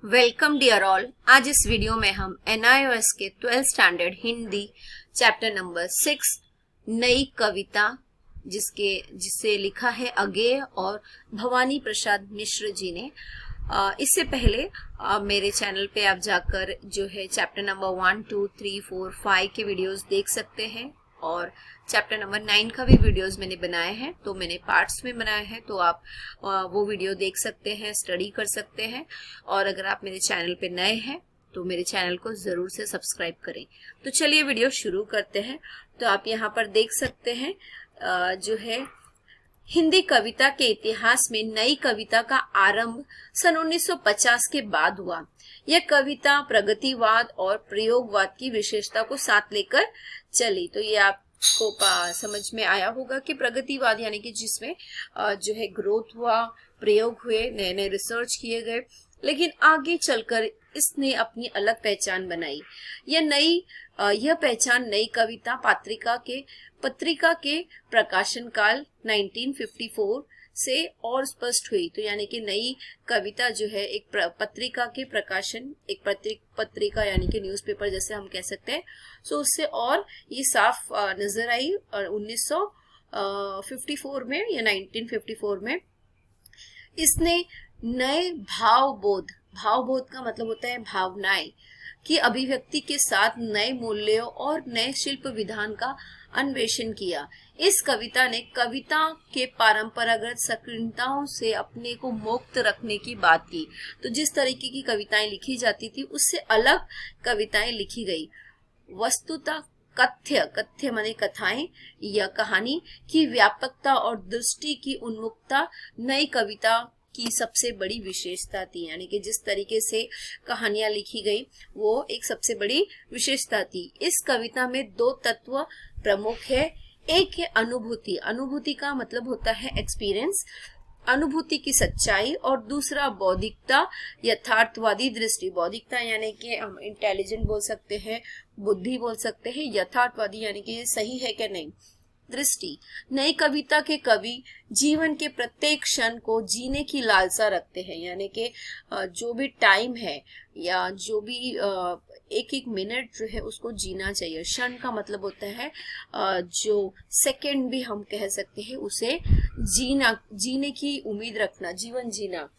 Welcome dear all. आज इस video में हम NIOS के 12th standard Hindi chapter number 6 नई कविता जिसे लिखा है अगेय और भवानी प्रसाद मिश्र जी ने। इससे पहले मेरे चैनल पे आप जाकर जो है चैप्टर नंबर 1, 2, 3, 4, 5 के वीडियोस देख सकते हैं और चैप्टर नंबर 9 का भी वीडियोस मैंने बनाए हैं, तो मैंने पार्ट्स में बनाए हैं, तो आप वो वीडियो देख सकते हैं, स्टडी कर सकते हैं। और अगर आप मेरे चैनल पे नए हैं तो मेरे चैनल को जरूर से सब्सक्राइब करें। तो चलिए वीडियो शुरू करते हैं। तो आप यहाँ पर देख सकते हैं जो है हिंदी कविता के इतिहास में नई कविता का आरंभ सन 1950 के बाद हुआ। यह कविता प्रगतिवाद और प्रयोगवाद की विशेषता को साथ लेकर चली। तो ये आपको समझ में आया होगा कि प्रगतिवाद यानी कि जिसमें जो है ग्रोथ हुआ, प्रयोग हुए, नए नए रिसर्च किए गए, लेकिन आगे चलकर इसने अपनी अलग पहचान बनाई। यह पहचान नई कविता पत्रिका के प्रकाशन काल 1954 से और स्पष्ट हुई। तो यानी कि नई कविता जो है एक पत्रिका के प्रकाशन, एक पत्रिका यानी कि न्यूज़पेपर जैसे हम कह सकते हैं, सो उससे और ये साफ नजर आई। और 1954 में या 1954 में इसने नए भावबोध का मतलब होता है भावनाएं की अभिव्यक्ति के साथ नए मूल्यों और नए शिल्प विधान का अन्वेषण किया। इस कविता ने कविता के परंपरागत संकीर्णताओं से अपने को मुक्त रखने की बात की। तो जिस तरीके की कविताएं लिखी जाती थी उससे अलग कविताएं लिखी गई। वस्तुतः कथ्य माने कथाएं या कहानी की व्यापकता और दृष्टि की उन्मुक्तता नई कविता की सबसे बड़ी विशेषता थी। यानी कि जिस तरीके से कहानियां लिखी गई वो एक सबसे बड़ी विशेषता थी। इस कविता में दो तत्व प्रमुख है। एक है अनुभूति का मतलब होता है एक्सपीरियंस, अनुभूति की सच्चाई, और दूसरा बौद्धिकता, यथार्थवादी दृष्टि। बौद्धिकता यानी कि हम इंटेलिजेंट बोल सकते हैं, बुद्धि बोल सकते हैं, यथार्थवादी यानी कि ये सही है कि नहीं, दृष्टि। नई कविता के कवि जीवन के प्रत्येक क्षण को जीने की लालसा रखते हैं। यानी कि जो भी टाइम है या जो भी एक एक मिनट जो है उसको जीना चाहिए। क्षण का मतलब होता है जो सेकंड भी हम कह सकते हैं, उसे जीने की उम्मीद रखना, जीवन जीना।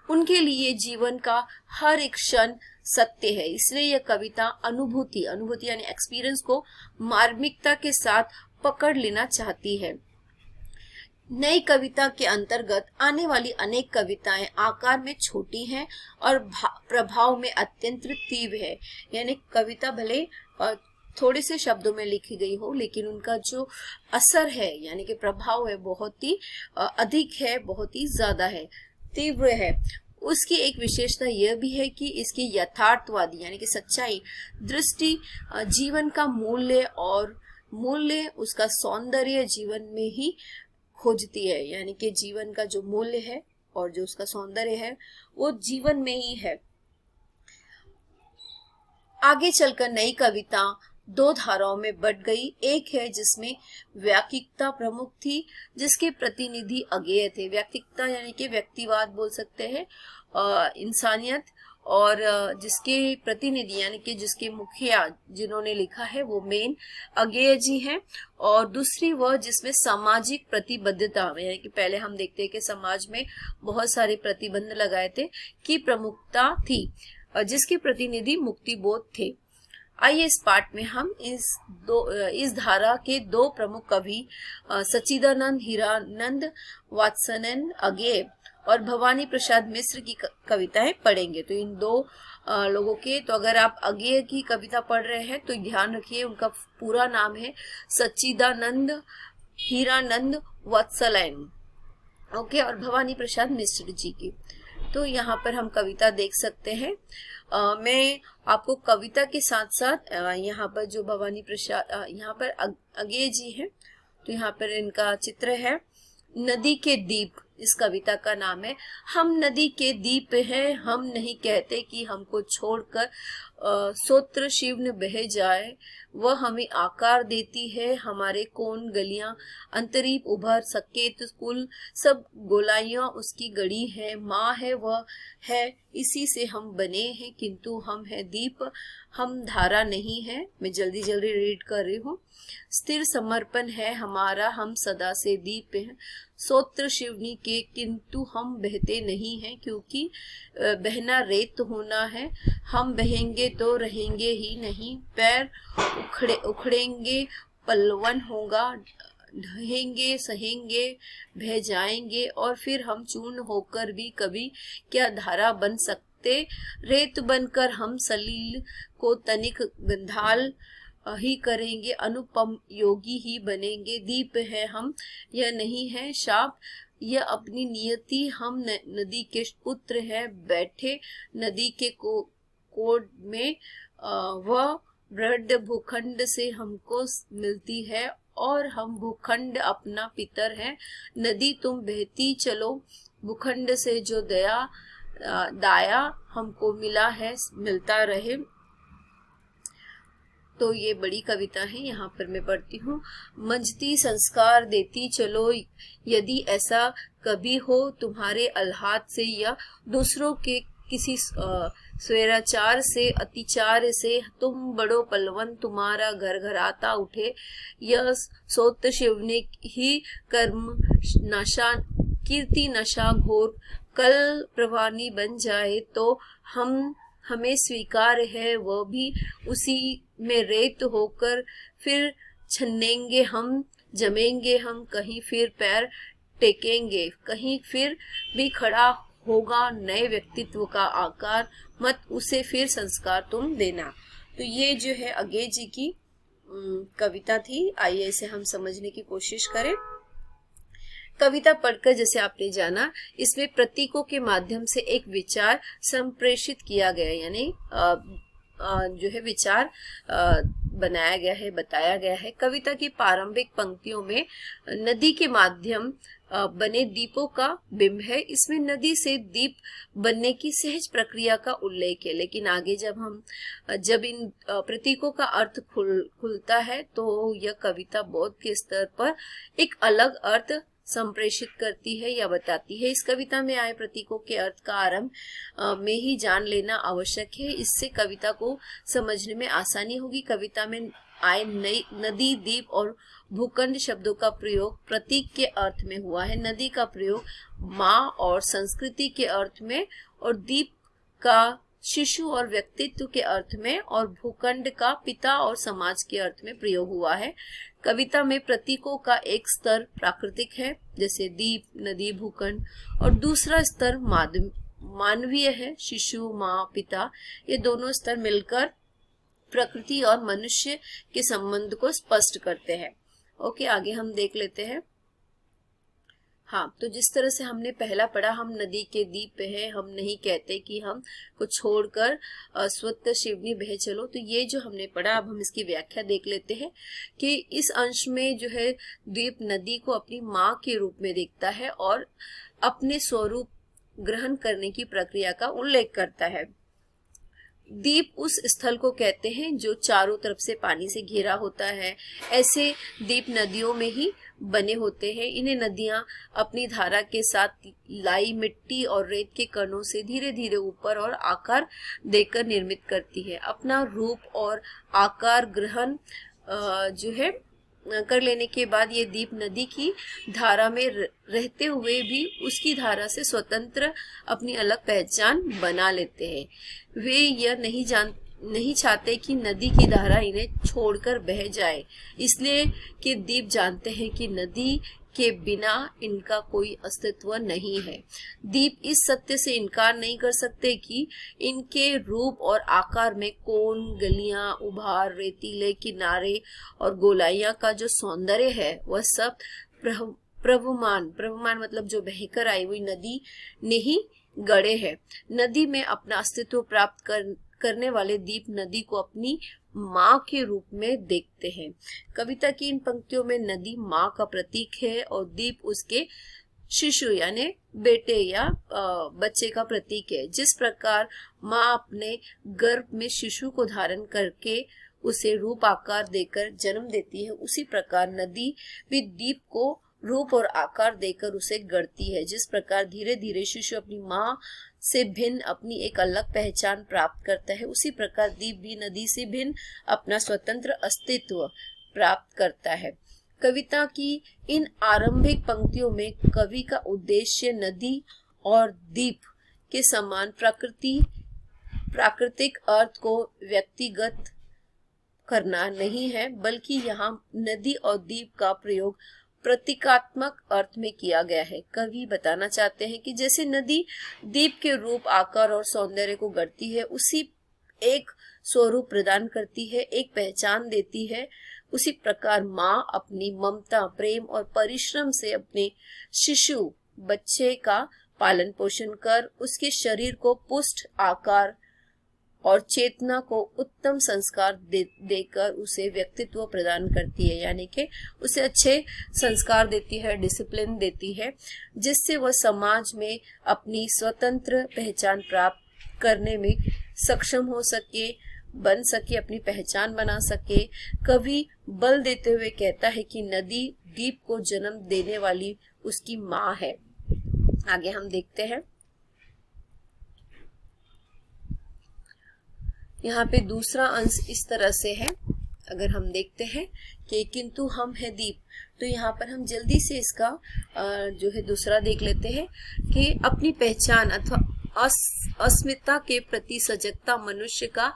उनके लिए जीवन का हर एक क्षण सत्य है। इसलिए यह कविता अनुभूति यानी एक्सपीरियंस को मार्मिकता के साथ पकड़ लेना चाहती है। नई कविता के अंतर्गत आने वाली अनेक कविताएं आकार में छोटी हैं और प्रभाव में अत्यंत तीव्र है। यानी कविता भले थोड़े से शब्दों में लिखी गई हो, लेकिन उनका जो असर है यानी कि प्रभाव है बहुत ही अधिक है, बहुत ही ज्यादा है, तीव्र है। उसकी एक विशेषता यह भी है कि इसकी यथार्थवादी यानी कि सच्चाई दृष्टि जीवन का मूल्य उसका सौंदर्य जीवन में ही खोजती है। यानी कि जीवन का जो मूल्य है और जो उसका सौंदर्य है वो जीवन में ही है। आगे चलकर नई कविता दो धाराओं में बट गई। एक है जिसमें व्याकिकता प्रमुख थी, जिसके प्रतिनिधि अगेय थे। व्याकिकता यानी कि व्यक्तिवाद बोल सकते हैं, इंसानियत, और जिसके प्रतिनिधि यानी कि जिसके मुखिया जिन्होंने लिखा है वो मेन अगेय जी हैं। और दूसरी वह जिसमें सामाजिक प्रतिबद्धता यानी कि पहले हम देखते हैं कि समाज में बहुत सारे प्रतिबंध लगाए थे की प्रमुखता थी, जिसके प्रतिनिधि मुक्तिबोध थे। आइए इस पार्ट में हम इस धारा के दो प्रमुख कवि सच्चिदानंद हीरानंद वात्स्यन अगेय और भवानी प्रसाद मिश्र की कविताएं पढ़ेंगे। तो इन दो लोगों के, तो अगर आप अगेय की कविता पढ़ रहे हैं तो ध्यान रखिए उनका पूरा नाम है सच्चिदानंद हीरानंद वात्स्यन, ओके, और भवानी प्रसाद मिश्र जी की। तो यहाँ पर हम कविता देख सकते हैं। मैं आपको कविता के साथ साथ यहाँ पर जो भवानी प्रसाद यहाँ पर अगेय जी हैं, तो यहाँ पर इनका चित्र है। नदी के दीप इस कविता का नाम है हम नदी के दीप हैं, हम नहीं कहते कि हमको छोड़कर सोत्र शिव न बह जाए। वह हमें आकार देती है, हमारे कौन गलियां अंतरीप उभर सकेत कुल सब गोलाइयां उसकी गड़ी है। माँ है वह है, इसी से हम बने हैं, किंतु हम है दीप, हम धारा नहीं है। मैं जल्दी जल्दी रीड कर रही हूँ। स्थिर समर्पण है हमारा, हम सदा से दीप हैं, सोत्र शिवनी के, किंतु हम बहते नहीं हैं, क्योंकि बहना रेत होना है। हम बहेंगे तो रहेंगे ही नहीं, पैर उखड़ेंगे, पलवन होगा, ढहेंगे सहेंगे, बह जाएंगे, और फिर हम चूर्ण होकर भी कभी क्या धारा बन सकते। रेत बनकर हम सलील को तनिक गंधाल ही करेंगे, अनुपम योगी ही बनेंगे। दीप है हम, यह नहीं है शाप, यह अपनी नियति। हम नदी के पुत्र हैं, बैठे नदी के कोड में। वह वृद्ध भूखंड से हमको मिलती है, और हम भूखंड अपना पितर है। नदी तुम बहती चलो, भूखंड से जो दाया हमको मिला है, मिलता रहे। तो ये बड़ी कविता है, यहाँ पर मैं पढ़ती हूँ। मंजती संस्कार देती चलो, यदि ऐसा कभी हो तुम्हारे अल्हाद से या दूसरों के किसी स्वेराचार से, अतिचार से, तुम बड़ो पलवन तुम्हारा घर घराता उठे। यह सोत शिव ने ही कर्म नशा, कीर्ति नशा घोर कल प्रवानी बन जाए, तो हमें स्वीकार है वह भी, उसी में रेत होकर फिर छनेंगे हम, जमेंगे हम, कहीं फिर पैर टेकेंगे, कहीं फिर भी खड़ा होगा नए व्यक्तित्व का आकार, मत उसे फिर संस्कार तुम देना। तो ये जो है अगे जी की कविता थी। आइए इसे हम समझने की कोशिश करें। कविता पढ़कर जैसे आपने जाना, इसमें प्रतीकों के माध्यम से एक विचार संप्रेषित किया गया, यानी जो है विचार बनाया गया है, बताया गया है। कविता की प्रारंभिक पंक्तियों में नदी के माध्यम बने दीपों का बिंब है। इसमें नदी से दीप बनने की सहज प्रक्रिया का उल्लेख है, लेकिन आगे जब इन प्रतीकों का अर्थ खुलता है, तो यह कविता बोध के स्तर पर एक अलग अर्थ संप्रेषित करती है या बताती है। इस कविता में आए प्रतीकों के अर्थ का आरंभ में ही जान लेना आवश्यक है, इससे कविता को समझने में आसानी होगी। कविता में आए नदी, दीप और भूखंड शब्दों का प्रयोग प्रतीक के अर्थ में हुआ है। नदी का प्रयोग माँ और संस्कृति के अर्थ में, और दीप का शिशु और व्यक्तित्व के अर्थ में, और भूखंड का पिता और समाज के अर्थ में प्रयोग हुआ है। कविता में प्रतीकों का एक स्तर प्राकृतिक है, जैसे दीप, नदी, भूखंड, और दूसरा स्तर मानवीय है, शिशु, माँ, पिता। ये दोनों स्तर मिलकर प्रकृति और मनुष्य के संबंध को स्पष्ट करते हैं। ओके, आगे हम देख लेते हैं। हाँ, तो जिस तरह से हमने पहला पढ़ा, हम नदी के दीप हैं, हम नहीं कहते कि हम को छोड़कर स्वतः शिवनी बह चलो। तो ये जो हमने पढ़ा, अब हम इसकी व्याख्या देख लेते हैं कि इस अंश में जो है दीप नदी को अपनी माँ के रूप में देखता है और अपने स्वरूप ग्रहण करने की प्रक्रिया का उल्लेख करता है। दीप उस स्थल को कहते हैं जो चारों तरफ से पानी से घिरा होता है। ऐसे दीप नदियों में ही बने होते हैं। इन्हें नदियां अपनी धारा के साथ लाई मिट्टी और रेत के कणों से धीरे धीरे ऊपर और आकार देकर निर्मित करती है। अपना रूप और आकार ग्रहण जो है कर लेने के बाद ये दीप नदी की धारा में रहते हुए भी उसकी धारा से स्वतंत्र अपनी अलग पहचान बना लेते हैं। वे यह नहीं चाहते कि नदी की धारा इन्हें छोड़कर बह जाए, इसलिए कि दीप जानते हैं कि नदी के बिना इनका कोई अस्तित्व नहीं है। दीप इस सत्य से इनकार नहीं कर सकते कि इनके रूप और आकार में कोन, गलियां, उभार, रेतीले किनारे और गोलाइयां का जो सौंदर्य है वह सब प्रवमान मतलब जो बहकर आई हुई नदी ने ही गढ़े है। नदी में अपना अस्तित्व प्राप्त करने वाले दीप नदी को अपनी माँ के रूप में देखते हैं। कविता की इन पंक्तियों में नदी माँ का प्रतीक है और दीप उसके शिशु यानी बेटे या बच्चे का प्रतीक है। जिस प्रकार माँ अपने गर्भ में शिशु को धारण करके उसे रूप आकार देकर जन्म देती है, उसी प्रकार नदी भी दीप को रूप और आकार देकर उसे गढ़ती है। जिस प्रकार धीरे धीरे शिशु अपनी माँ से भिन्न अपनी एक अलग पहचान प्राप्त करता है, उसी प्रकार दीप भी नदी से भिन्न अपना स्वतंत्र अस्तित्व प्राप्त करता है। कविता की इन आरंभिक पंक्तियों में कवि का उद्देश्य नदी और दीप के समान प्राकृतिक अर्थ को व्यक्तिगत करना नहीं है, बल्कि यहाँ नदी और दीप का प्रयोग प्रतीकात्मक अर्थ में किया गया है। कवि बताना चाहते हैं कि जैसे नदी दीप के रूप, आकार और सौंदर्य को गढ़ती है, उसी एक स्वरूप प्रदान करती है, एक पहचान देती है, उसी प्रकार माँ अपनी ममता, प्रेम और परिश्रम से अपने शिशु बच्चे का पालन पोषण कर उसके शरीर को पुष्ट आकार और चेतना को उत्तम संस्कार देकर उसे व्यक्तित्व प्रदान करती है, यानी कि उसे अच्छे संस्कार देती है, डिसिप्लिन देती है, जिससे वह समाज में अपनी स्वतंत्र पहचान प्राप्त करने में सक्षम हो सके, बन सके, अपनी पहचान बना सके। कवि बल देते हुए कहता है कि नदी दीप को जन्म देने वाली उसकी माँ है। आगे हम देखते हैं, यहाँ पे दूसरा अंश इस तरह से है। अगर हम देखते हैं कि किंतु हम है दीप, तो यहाँ पर हम जल्दी से इसका जो है दूसरा देख लेते हैं कि अपनी पहचान अथवा अस्मिता के प्रति सजगता मनुष्य का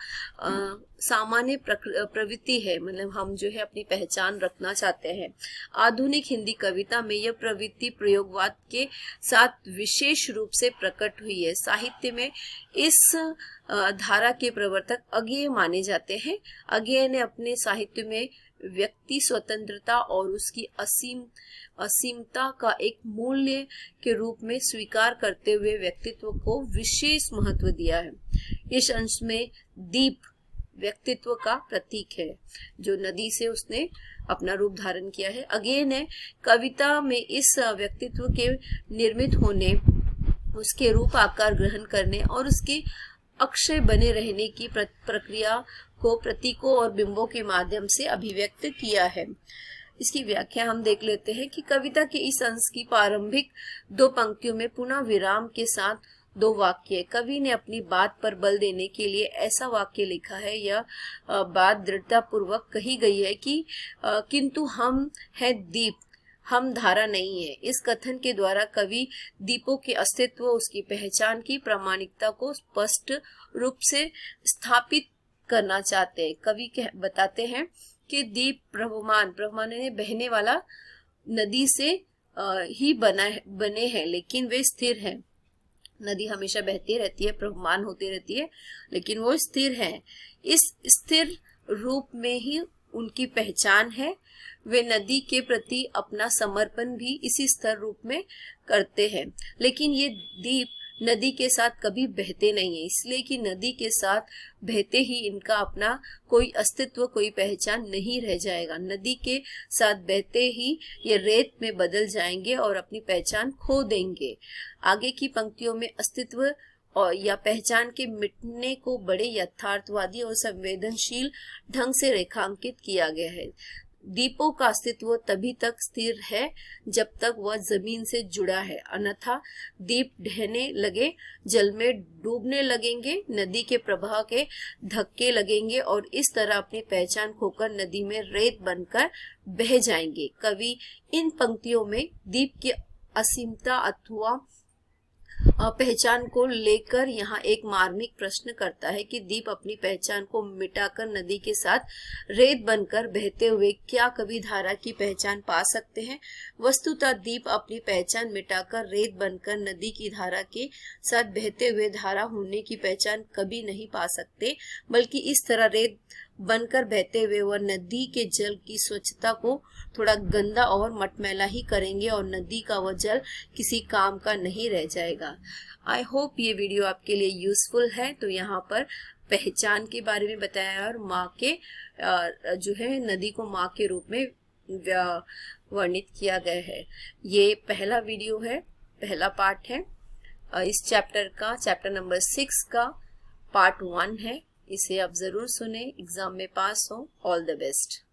सामान्य प्रवृत्ति है। मतलब हम जो है अपनी पहचान रखना चाहते हैं। आधुनिक हिंदी कविता में यह प्रवृत्ति प्रयोगवाद के साथ विशेष रूप से प्रकट हुई है। साहित्य में इस धारा के प्रवर्तक अज्ञेय माने जाते हैं। अज्ञेय ने अपने साहित्य में व्यक्ति स्वतंत्रता और उसकी असीमता का एक मूल्य के रूप में स्वीकार करते हुए व्यक्तित्व को विशेष महत्व दिया है। इस अंश में दीप व्यक्तित्व का प्रतीक है, जो नदी से उसने अपना रूप धारण किया है। अज्ञेय ने कविता में इस व्यक्तित्व के निर्मित होने, उसके रूप आकार ग्रहण करने और उसके अक्षय बने रहने की प्रक्रिया को प्रतीकों और बिंबों के माध्यम से अभिव्यक्त किया है। इसकी व्याख्या हम देख लेते हैं कि कविता के इस अंश की प्रारंभिक दो पंक्तियों में पुनः विराम के साथ दो वाक्य, कवि ने अपनी बात पर बल देने के लिए ऐसा वाक्य लिखा है। यह बात दृढ़ता पूर्वक कही गई है कि किंतु हम है दीप, हम धारा नहीं है। इस कथन के द्वारा कवि दीपों के अस्तित्व, उसकी पहचान की प्रामाणिकता को स्पष्ट रूप से स्थापित करना चाहते हैं। कवि बताते हैं कि दीप प्रवहमान यानी बहने वाला नदी से ही बने हैं, लेकिन वे स्थिर हैं। नदी हमेशा बहती रहती है, प्रवहमान होती रहती है, लेकिन वो स्थिर है। इस स्थिर रूप में ही उनकी पहचान है। वे नदी के प्रति अपना समर्पण भी इसी स्थिर रूप में करते हैं, लेकिन ये दीप नदी के साथ कभी बहते नहीं है, इसलिए कि नदी के साथ बहते ही इनका अपना कोई अस्तित्व, कोई पहचान नहीं रह जाएगा। नदी के साथ बहते ही ये रेत में बदल जाएंगे और अपनी पहचान खो देंगे। आगे की पंक्तियों में अस्तित्व और या पहचान के मिटने को बड़े यथार्थवादी और संवेदनशील ढंग से रेखांकित किया गया है। दीपों का अस्तित्व तभी तक स्थिर है जब तक वह जमीन से जुड़ा है, अन्यथा दीप ढहने लगे, जल में डूबने लगेंगे, नदी के प्रवाह के धक्के लगेंगे और इस तरह अपनी पहचान खोकर नदी में रेत बनकर बह जाएंगे। कवि इन पंक्तियों में दीप की असीमता अथवा पहचान को लेकर यहाँ एक मार्मिक प्रश्न करता है कि दीप अपनी पहचान को मिटाकर नदी के साथ रेत बनकर बहते हुए क्या कभी धारा की पहचान पा सकते हैं? वस्तुतः दीप अपनी पहचान मिटाकर रेत बनकर नदी की धारा के साथ बहते हुए धारा होने की पहचान कभी नहीं पा सकते, बल्कि इस तरह रेत बनकर बहते हुए वह नदी के जल की स्वच्छता को थोड़ा गंदा और मटमैला ही करेंगे और नदी का वह जल किसी काम का नहीं रह जाएगा। आई होप ये वीडियो आपके लिए यूजफुल है। तो यहाँ पर पहचान के बारे में बताया और माँ के जो है नदी को माँ के रूप में वर्णित किया गया है। ये पहला वीडियो है, पहला पार्ट है इस चैप्टर का, चैप्टर नंबर 6 का पार्ट 1 है। इसे आप जरूर सुने, एग्जाम में पास हो। All the best.